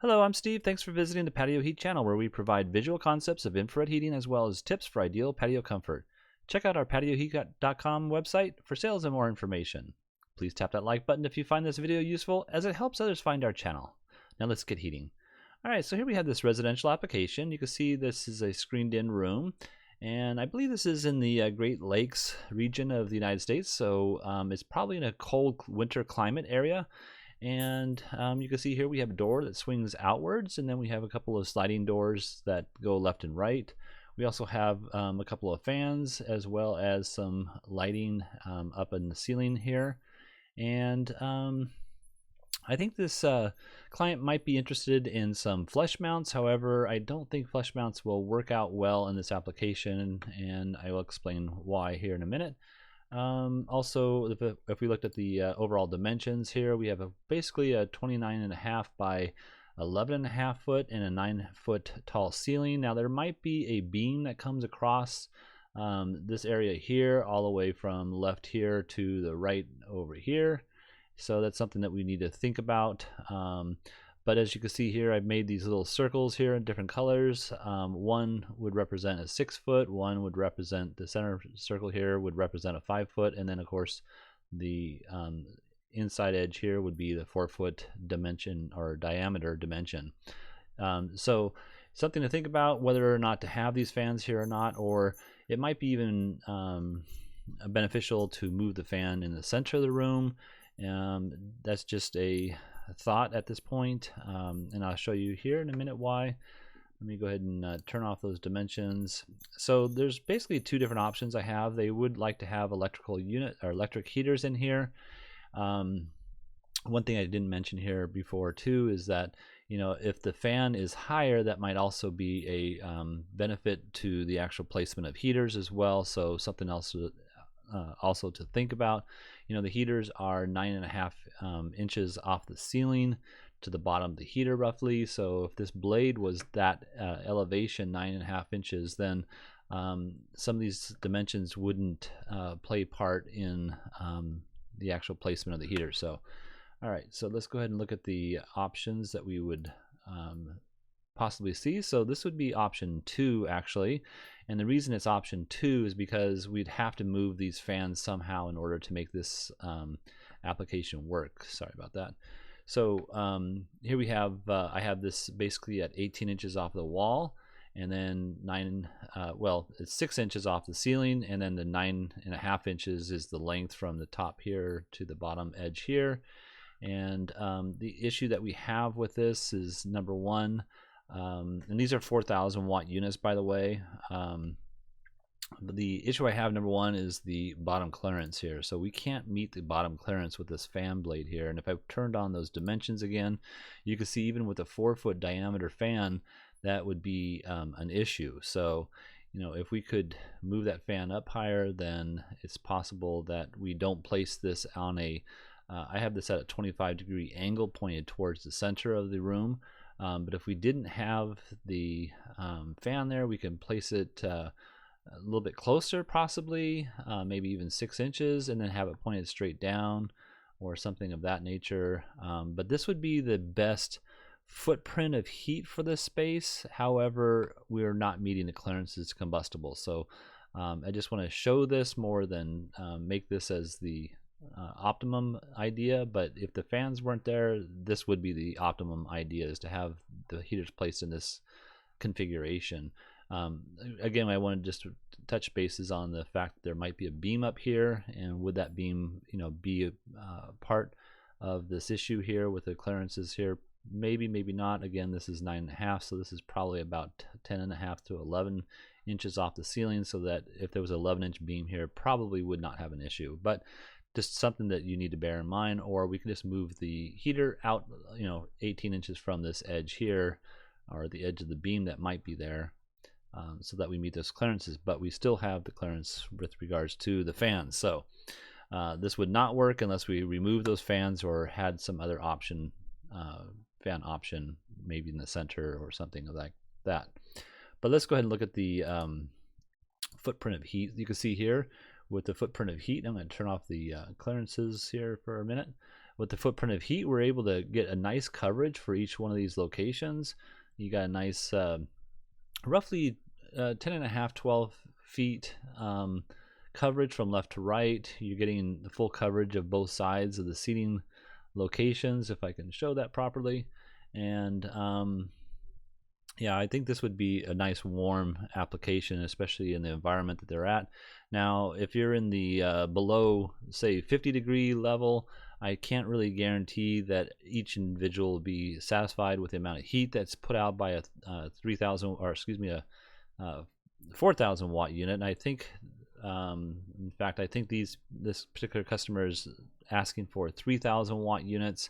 Hello, I'm Steve. Thanks for visiting the Patio Heat channel, where we provide visual concepts of infrared heating as well as tips for ideal patio comfort. Check out our patioheat.com website for sales and more information. Please tap that like button if you find this video useful, as it helps others find our channel. Now let's get heating. Alright, so here we have this residential application. You can see this is a screened-in room, and I believe this is in the Great Lakes region of the United States, so it's probably in a cold winter climate area. And you can see here we have a door that swings outwards, and then we have a couple of sliding doors that go left and right. We also have a couple of fans as well as some lighting up in the ceiling here. And I think this client might be interested in some flush mounts. However, I don't think flush mounts will work out well in this application, and I will explain why here in a minute. Also, if we looked at the overall dimensions here, we have basically a 29.5 by 11.5 foot and a 9-foot tall ceiling. Now there might be a beam that comes across this area here all the way from left here to the right over here. So that's something that we need to think about. But as you can see here, I've made these little circles here in different colors. One would represent a 6 foot, one would represent, the center circle here would represent a 5 foot, and then of course the inside edge here would be the 4 foot dimension or diameter dimension. So something to think about whether or not to have these fans here or not, or it might be even beneficial to move the fan in the center of the room. That's just a thought at this point, and I'll show you here in a minute why. Let me go ahead and turn off those dimensions. So there's basically two different options I have. They would like to have electrical unit or electric heaters in here. One thing I didn't mention here before too is that, you know, if the fan is higher, that might also be a benefit to the actual placement of heaters as well. So something else also to think about. You know, the heaters are 9.5 inches off the ceiling to the bottom of the heater roughly. So if this blade was that elevation, 9.5 inches, then some of these dimensions wouldn't play part in the actual placement of the heater. So all right, so let's go ahead and look at the options that we would possibly see. So this would be option 2 actually, and the reason it's option 2 is because we'd have to move these fans somehow in order to make this application work. Sorry about that. So here we have I have this basically at 18 inches off the wall, and then it's 6 inches off the ceiling, and then the 9.5 inches is the length from the top here to the bottom edge here. And the issue that we have with this is, number one, and these are 4,000 watt units, by the way. But the issue I have, number one, is the bottom clearance here. So we can't meet the bottom clearance with this fan blade here. And if I turned on those dimensions again, you can see even with a 4 foot diameter fan, that would be an issue. So, you know, if we could move that fan up higher, then it's possible that we don't place this on a I have this at a 25-degree angle pointed towards the center of the room. But if we didn't have the fan there, we can place it a little bit closer, possibly, maybe even 6 inches, and then have it pointed straight down or something of that nature. But this would be the best footprint of heat for this space. However, we're not meeting the clearances combustible. So I just want to show this more than make this as the optimum idea. But if the fans weren't there, this would be the optimum idea, is to have the heaters placed in this configuration. Again, I wanted just to touch bases on the fact that there might be a beam up here, and would that beam, you know, be a part of this issue here with the clearances here? Maybe, maybe not. Again, this is 9.5, so this is probably about 10.5 to 11 inches off the ceiling, so that if there was an 11-inch beam here, probably would not have an issue. But just something that you need to bear in mind. Or we can just move the heater out, you know, 18 inches from this edge here, or the edge of the beam that might be there, so that we meet those clearances, but we still have the clearance with regards to the fans. So this would not work unless we remove those fans or had some other option, fan option, maybe in the center or something like that. But let's go ahead and look at the footprint of heat. You can see here with the footprint of heat, I'm going to turn off the clearances here for a minute. with the footprint of heat, we're able to get a nice coverage for each one of these locations. You got a nice roughly 10.5, 12 feet coverage from left to right. You're getting the full coverage of both sides of the seating locations, if I can show that properly. And yeah, I think this would be a nice warm application, especially in the environment that they're at. Now, if you're in the below, say, 50-degree level, I can't really guarantee that each individual will be satisfied with the amount of heat that's put out by a 3,000, or excuse me, a 4,000 watt unit. And I think, in fact, I think this particular customer is asking for 3,000 watt units.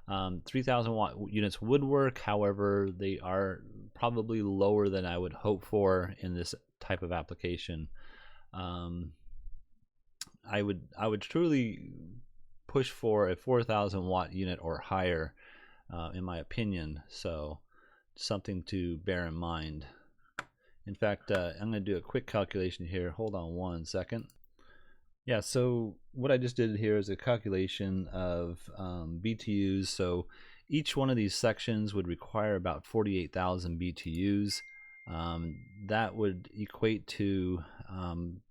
3,000 watt units would work, however, they are probably lower than I would hope for in this type of application. I would truly push for a 4,000 watt unit or higher, in my opinion. So something to bear in mind. In fact, I'm going to do a quick calculation here. Hold on one second. Yeah, so what I just did here is a calculation of BTUs. So each one of these sections would require about 48,000 BTUs. That would equate to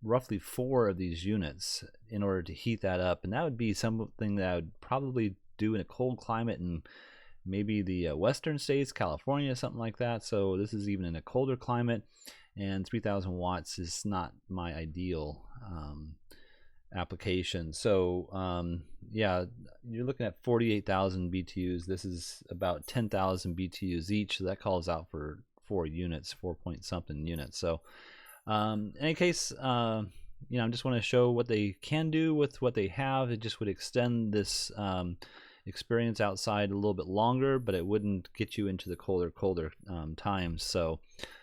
roughly 4 of these units in order to heat that up. And that would be something that I would probably do in a cold climate in maybe the western states, California, something like that. So this is even in a colder climate, and 3,000 watts is not my ideal application. So yeah, you're looking at 48,000 BTUs. This is about 10,000 BTUs each, so that calls out for 4 units, 4 point something units. So in any case, you know, I just want to show what they can do with what they have. It just would extend this experience outside a little bit longer, but it wouldn't get you into the colder times. So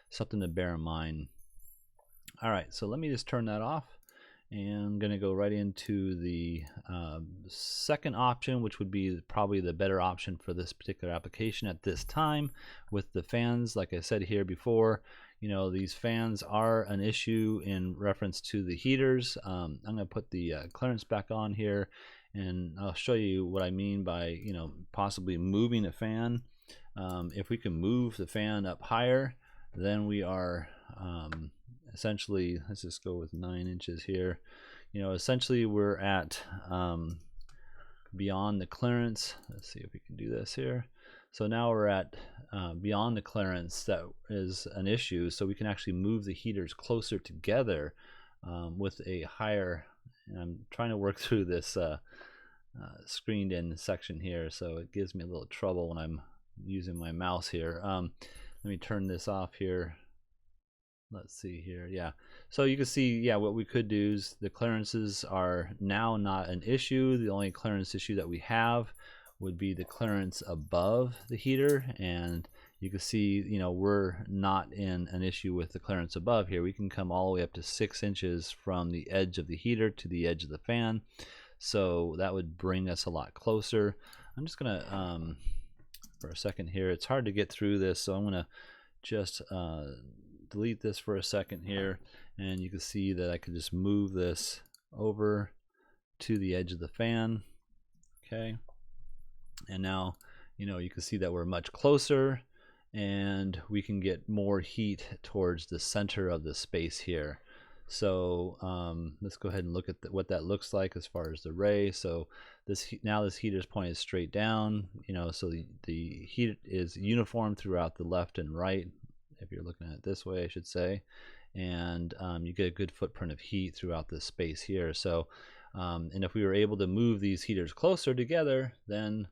something to bear in mind. All right, so let me just turn that off. And I'm going to go right into the second option, which would be probably the better option for this particular application at this time with the fans. Like I said here before, you know, these fans are an issue in reference to the heaters. I'm going to put the clearance back on here, and I'll show you what I mean by, you know, possibly moving a fan. If we can move the fan up higher, then we are essentially, let's just go with 9 inches here. You know, essentially we're at beyond the clearance. Let's see if we can do this here. So now we're at beyond the clearance that is an issue. So we can actually move the heaters closer together with a higher, and I'm trying to work through this screened in section here, so it gives me a little trouble when I'm using my mouse here. Let me turn this off here. Let's see here. Yeah, so you can see, yeah, what we could do is the clearances are now not an issue. The only clearance issue that we have would be the clearance above the heater, and you can see, you know, we're not in an issue with the clearance above here. We can come all the way up to 6 inches from the edge of the heater to the edge of the fan, so that would bring us a lot closer. I'm just gonna for a second here, it's hard to get through this, so I'm gonna just delete this for a second here, and you can see that I could just move this over to the edge of the fan. Okay, and now, you know, you can see that we're much closer, and we can get more heat towards the center of the space here. So let's go ahead and look at what that looks like as far as the ray. So now this heater is pointed straight down, you know, so the heat is uniform throughout the left and right, if you're looking at it this way, I should say, and you get a good footprint of heat throughout this space here. So and if we were able to move these heaters closer together, then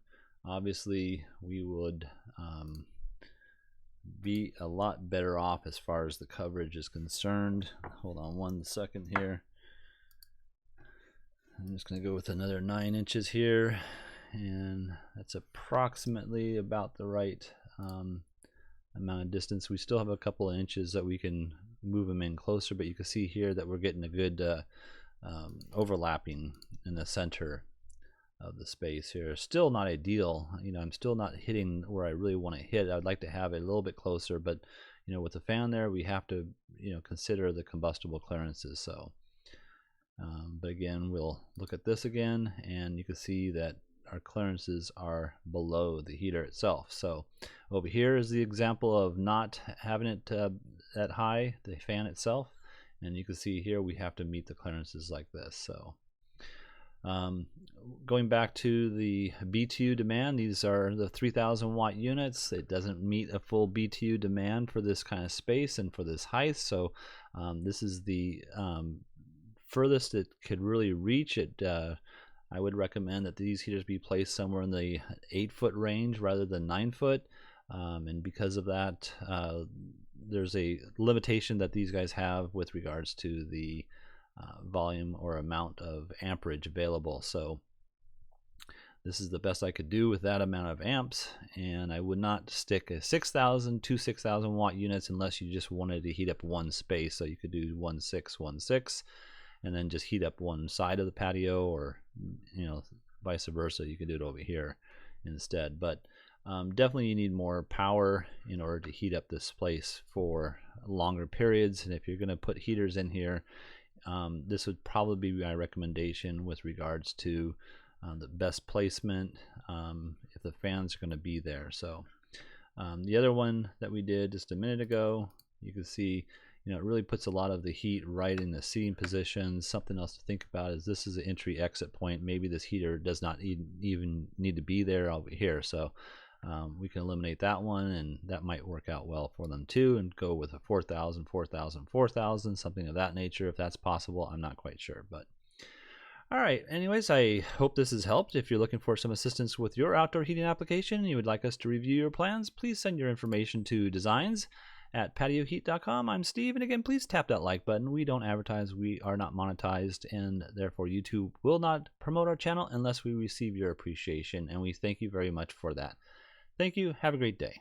obviously we would be a lot better off as far as the coverage is concerned. Hold on one second here. I'm just going to go with another 9 inches here, and that's approximately about the right amount of distance. We still have a couple of inches that we can move them in closer, but you can see here that we're getting a good overlapping in the center of the space here. Still not ideal, you know, I'm still not hitting where I really want to hit. I'd like to have it a little bit closer, but you know, with the fan there, we have to, you know, consider the combustible clearances. So but again, we'll look at this again, and you can see that our clearances are below the heater itself. So over here is the example of not having it that high, the fan itself, and you can see here we have to meet the clearances like this. So going back to the BTU demand, these are the 3000 watt units. It doesn't meet a full BTU demand for this kind of space and for this height, so this is the furthest it could really reach. It I would recommend that these heaters be placed somewhere in the 8-foot range rather than 9-foot, and because of that there's a limitation that these guys have with regards to the volume or amount of amperage available. So this is the best I could do with that amount of amps, and I would not stick a 2 6,000 watt units unless you just wanted to heat up one space. So you could do 1.6 1.6 and then just heat up one side of the patio, or vice versa. You could do it over here instead, but definitely you need more power in order to heat up this place for longer periods. And if you're going to put heaters in here, this would probably be my recommendation with regards to the best placement if the fans are going to be there. So the other one that we did just a minute ago, you can see it really puts a lot of the heat right in the seating position. Something else to think about is this is an entry exit point. Maybe this heater does not even need to be there over here, so we can eliminate that one, and that might work out well for them too, and go with a 4,000 4,000 4,000, something of that nature if that's possible. I'm not quite sure, but all right, anyways, I hope this has helped. If you're looking for some assistance with your outdoor heating application and you would like us to review your plans, please send your information to designs@patioheat.com. I'm Steve, and again, please tap that like button. We don't advertise, we are not monetized, and therefore YouTube will not promote our channel unless we receive your appreciation, and we thank you very much for that. Thank you. Have a great day.